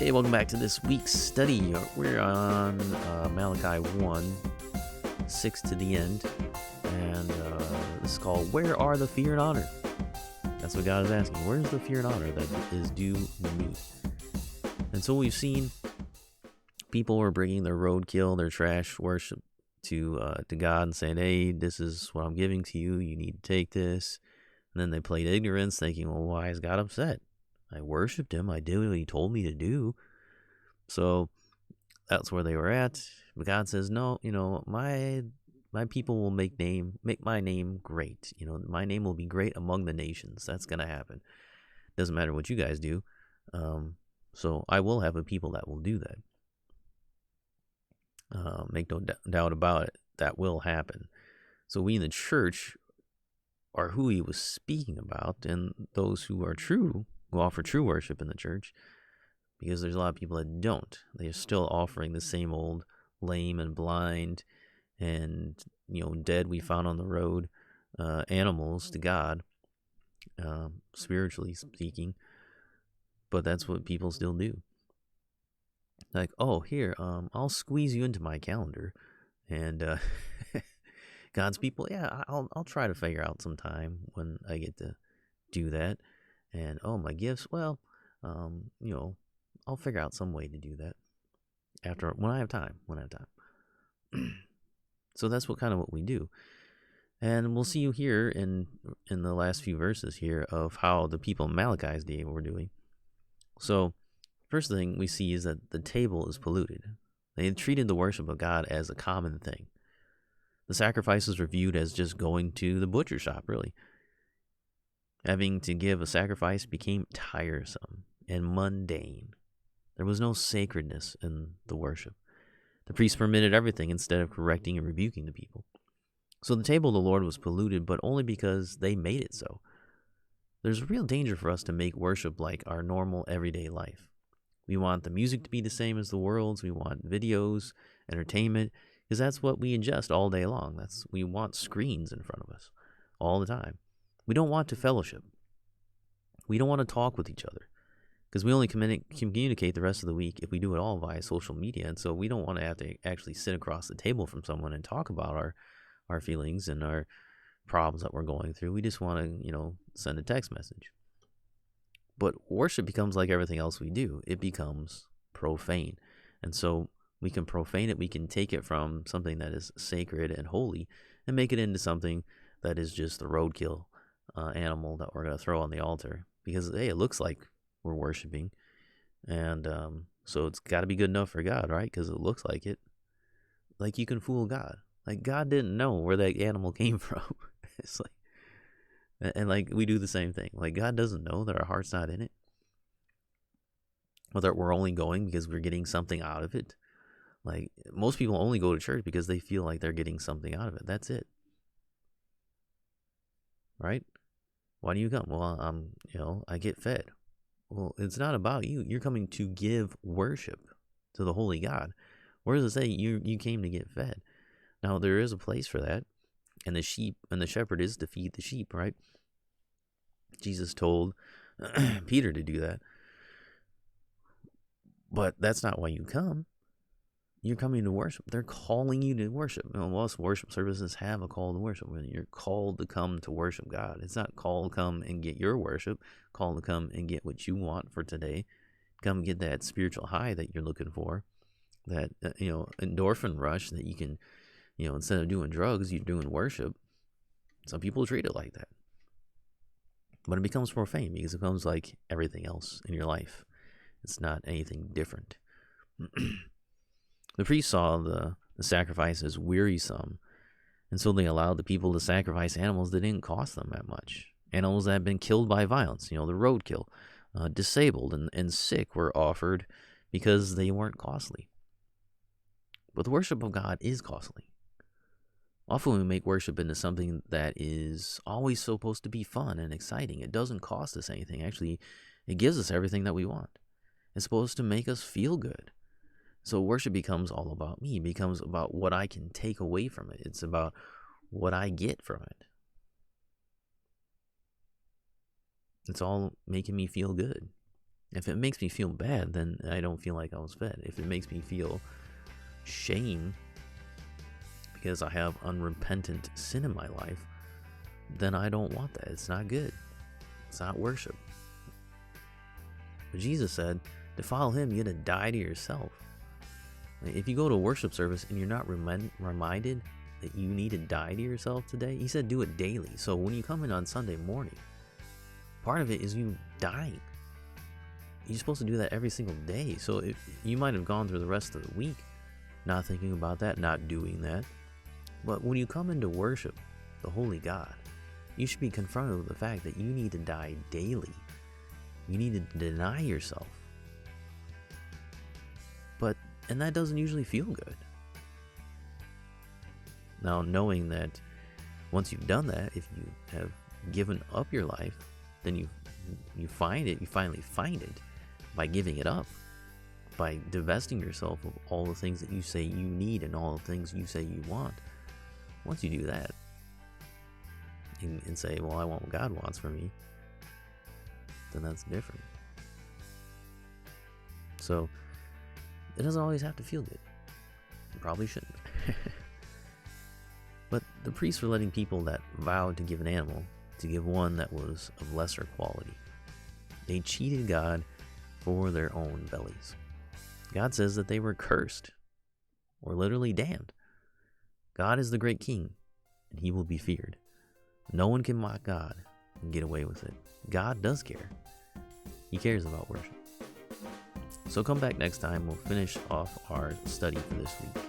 Hey, welcome back to this week's study. We're on Malachi 1, 6 to the end. And this is called, Where Are the Fear and Honor? That's what God is asking. Where's the fear and honor that is due me? And so we've seen people were bringing their roadkill, their trash worship to God and saying, hey, this is what I'm giving to you. You need to take this. And then they played ignorance, thinking, well, why is God upset? I worshipped him. I did what he told me to do. So that's where they were at. But God says, no, my people will make my name great. My name will be great among the nations. That's going to happen. Doesn't matter what you guys do. So I will have a people that will do that. Make no doubt about it. That will happen. So we in the church are who he was speaking about, and those who are true, who offer true worship in the church, because there's a lot of people that don't. They are still offering the same old lame and blind and, dead we found on the road animals to God, spiritually speaking. But that's what people still do. Like, oh, here, I'll squeeze you into my calendar. And God's people, yeah, I'll try to figure out some time when I get to do that. And, oh, my gifts, well, I'll figure out some way to do that when I have time. So that's what we do. And we'll see you here in the last few verses here of how the people in Malachi's day were doing. So first thing we see is that the table is polluted. They treated the worship of God as a common thing. The sacrifices were viewed as just going to the butcher shop, really. Having to give a sacrifice became tiresome and mundane. There was no sacredness in the worship. The priest permitted everything instead of correcting and rebuking the people. So the table of the Lord was polluted, but only because they made it so. There's a real danger for us to make worship like our normal everyday life. We want the music to be the same as the world's. We want videos, entertainment, because that's what we ingest all day long. We want screens in front of us all the time. We don't want to fellowship. We don't want to talk with each other, because we only communicate the rest of the week if we do it all via social media. And so we don't want to have to actually sit across the table from someone and talk about our feelings and our problems that we're going through. We just want to, send a text message. But worship becomes like everything else we do. It becomes profane. And so we can profane it. We can take it from something that is sacred and holy and make it into something that is just the roadkill animal that we're going to throw on the altar. Because, hey, it looks like we're worshiping. And so it's got to be good enough for God, right? Because it looks like it. Like, you can fool God. Like, God didn't know where that animal came from. It's like, and like, we do the same thing. Like, God doesn't know that our heart's not in it. Or that we're only going because we're getting something out of it. Like, most people only go to church because they feel like they're getting something out of it. That's it. Right? Why do you come? Well, I get fed. Well, it's not about you. You're coming to give worship to the holy God. Where does it say you came to get fed? Now, there is a place for that. And the sheep and the shepherd is to feed the sheep, right? Jesus told Peter to do that. But that's not why you come. You're coming to worship. They're calling you to worship. Most worship services have a call to worship. You're called to come to worship God. It's not called to come and get your worship. Called to come and get what you want for today. Come get that spiritual high that you're looking for. That, endorphin rush that you can, instead of doing drugs, you're doing worship. Some people treat it like that. But it becomes profane because it becomes like everything else in your life. It's not anything different. The priest saw the sacrifice as wearisome, and so they allowed the people to sacrifice animals that didn't cost them that much. Animals that had been killed by violence, the roadkill, disabled and sick were offered because they weren't costly. But the worship of God is costly. Often we make worship into something that is always supposed to be fun and exciting. It doesn't cost us anything. Actually, it gives us everything that we want. It's supposed to make us feel good. So worship becomes all about me. It becomes about what I can take away from it. It's about what I get from it. It's all making me feel good. If it makes me feel bad, then I don't feel like I was fed. If it makes me feel shame because I have unrepentant sin in my life, then I don't want that. It's not good. It's not worship. But Jesus said, to follow him, you got to die to yourself. If you go to a worship service and you're not reminded that you need to die to yourself today, he said do it daily. So when you come in on Sunday morning, part of it is you dying. You're supposed to do that every single day. So you might have gone through the rest of the week not thinking about that, not doing that. But when you come into worship the holy God, you should be confronted with the fact that you need to die daily. You need to deny yourself. And that doesn't usually feel good. Now, knowing that once you've done that, if you have given up your life, then you finally find it by giving it up, by divesting yourself of all the things that you say you need and all the things you say you want. Once you do that and say, well, I want what God wants for me, then that's different. So it doesn't always have to feel good. It probably shouldn't. But the priests were letting people that vowed to give an animal to give one that was of lesser quality. They cheated God for their own bellies. God says that they were cursed, or literally damned. God is the great king, and he will be feared. No one can mock God and get away with it. God does care. He cares about worship. So come back next time. We'll finish off our study for this week.